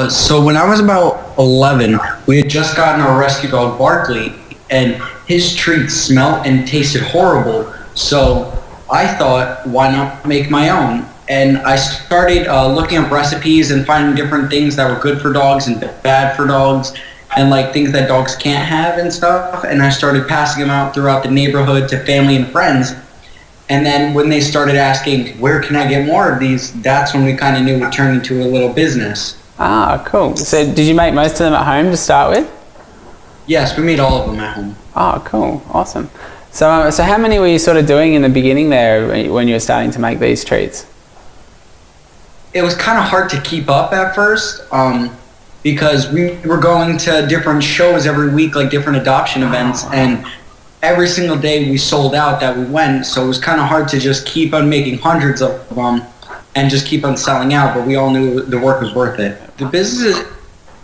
So when I was about 11, we had just gotten our rescue dog Barkley, and his treats smelled and tasted horrible. So I thought, why not make my own? And I started looking up recipes and finding different things that were good for dogs and bad for dogs, and like things that dogs can't have and stuff. And I started passing them out throughout the neighborhood to family and friends. And then when they started asking, where can I get more of these? That's when we kind of knew it turned into a little business. Ah, cool. So did you make most of them at home to start with? Yes, we made all of them at home. Oh, cool. Awesome. So how many were you sort of doing in the beginning there when you were starting to make these treats? It was kind of hard to keep up at first because we were going to different shows every week, like different adoption events, and every single day we sold out that we went, so it was kind of hard to just keep on making hundreds of them and just keep on selling out, but we all knew the work was worth it. The business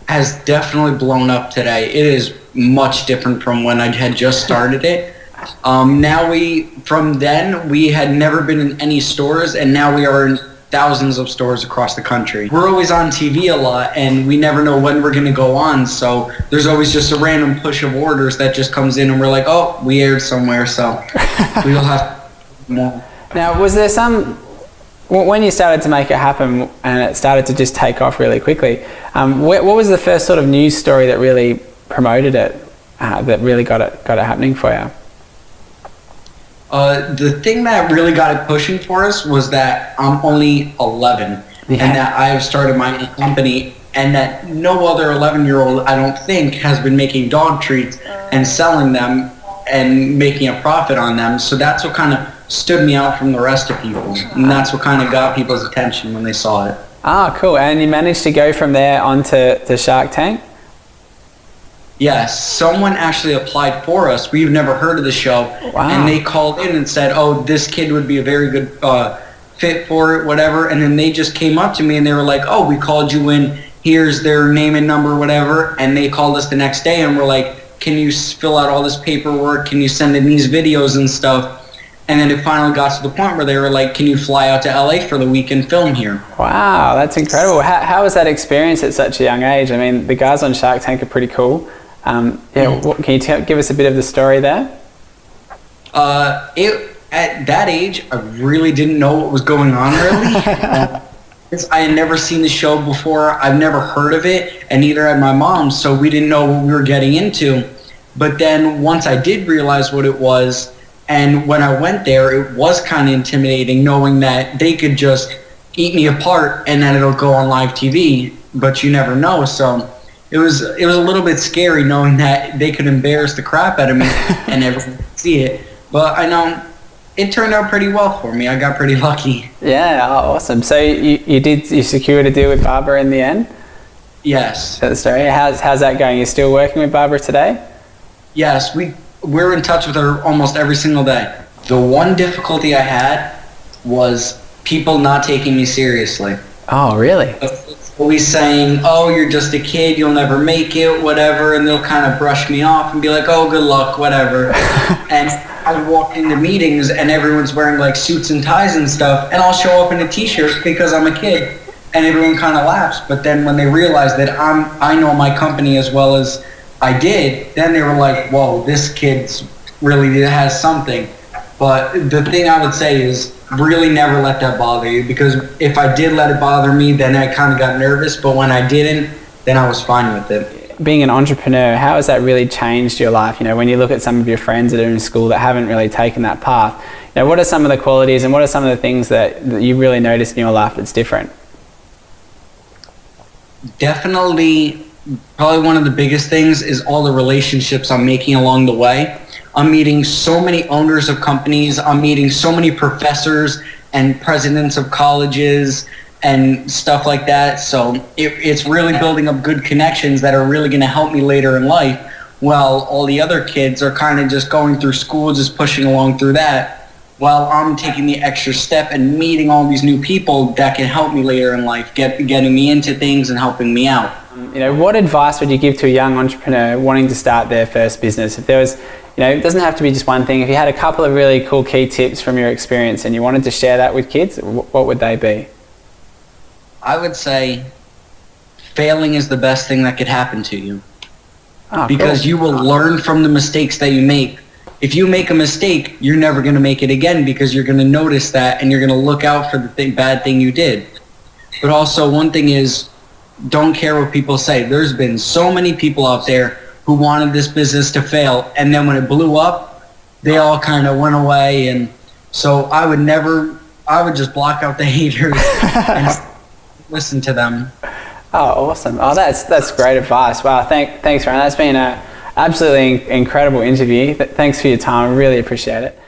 has definitely blown up today. It is much different from when I had just started it. From then, we had never been in any stores, and now we are in thousands of stores across the country. We're always on TV a lot, and we never know when we're going to go on, so there's always just a random push of orders that just comes in, and we're like, oh, we aired somewhere, so we'll have more. Now, was there when you started to make it happen and it started to just take off really quickly, what was the first sort of news story that really promoted it, that really got it happening for you? The thing that really got it pushing for us was that I'm only 11, and that I have started my own company, and that no other 11-year-old, I don't think, has been making dog treats and selling them and making a profit on them. So that's what kind of stood me out from the rest of people, and that's what kind of got people's attention when they saw it. Ah, cool. And you managed to go from there onto Shark Tank? Yes, someone actually applied for us. We've never heard of the show. Wow. And they called in and said, oh, this kid would be a very good fit for it, whatever. And then they just came up to me and they were like, oh, we called you in. Here's their name and number, whatever. And they called us the next day and were like, can you fill out all this paperwork? Can you send in these videos and stuff? And then it finally got to the point where they were like, can you fly out to LA for the week and film here? Wow, that's incredible. How was that experience at such a young age? I mean, the guys on Shark Tank are pretty cool. Can you give us a bit of the story there? At that age, I really didn't know what was going on, really. I had never seen the show before. I've never heard of it, and neither had my mom, so we didn't know what we were getting into. But then once I did realize what it was, and when I went there, it was kind of intimidating knowing that they could just eat me apart and then it'll go on live TV, but you never know. So it was a little bit scary knowing that they could embarrass the crap out of me and everyone could see it. But I know it turned out pretty well for me. I got pretty lucky. Yeah, awesome. So you secured a deal with Barbara in the end? Yes. That's the story. How's that going? You're still working with Barbara today? Yes, we're in touch with her almost every single day. The one difficulty I had was people not taking me seriously. Oh, really? Always saying, oh, you're just a kid, you'll never make it, whatever, and they'll kind of brush me off and be like, oh, good luck, whatever. And I would walk into meetings and everyone's wearing like suits and ties and stuff, and I'll show up in a t-shirt because I'm a kid, and everyone kind of laughs. But then when they realize that I know my company as well as I did, then they were like, whoa, this kid's really has something. But the thing I would say is really never let that bother you, because if I did let it bother me, then I kind of got nervous, but when I didn't, then I was fine with it. Being an entrepreneur, how has that really changed your life? You know, when you look at some of your friends that are in school that haven't really taken that path, you know, what are some of the qualities and what are some of the things that you really noticed in your life that's different? Definitely, probably one of the biggest things is all the relationships I'm making along the way. I'm meeting so many owners of companies. I'm meeting so many professors and presidents of colleges and stuff like that. So it's really building up good connections that are really going to help me later in life, while all the other kids are kind of just going through school, just pushing along through that, while I'm taking the extra step and meeting all these new people that can help me later in life, getting me into things and helping me out. You know, what advice would you give to a young entrepreneur wanting to start their first business? If there was, you know, it doesn't have to be just one thing. If you had a couple of really cool key tips from your experience and you wanted to share that with kids, what would they be? I would say failing is the best thing that could happen to you. Oh, Because cool. you will learn from the mistakes that you make. If you make a mistake, you're never going to make it again because you're going to notice that and you're going to look out for the bad thing you did. But also, one thing is, don't care what people say. There's been so many people out there who wanted this business to fail, and then when it blew up, they all kind of went away. And so I would just block out the haters and listen to them. Oh, awesome. Oh, that's great advice. Wow, thanks, Ryan. That's been a absolutely incredible interview. Thanks for your time. I really appreciate it.